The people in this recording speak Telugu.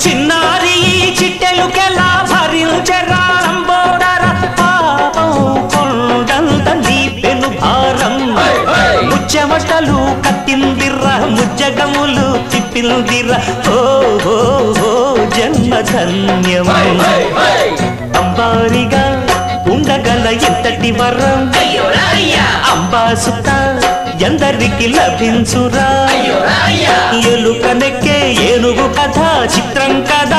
చిన్నారి చిట్టెలుకెలా భరించరా లంబోదర పాపం కొండంత నీ పెను భారం ముచ్చమటలు కట్టిందిర్రా ముజ్జగములు తిప్పిందిర్రా ఓ జన్మధన్యం అంబారిగా ఉండగల ఎంతటి వరం అంబాసుత ఎందరికి లభించురా ఎలుకనెక్కే ఏనుగు కథ చిత్రం కదా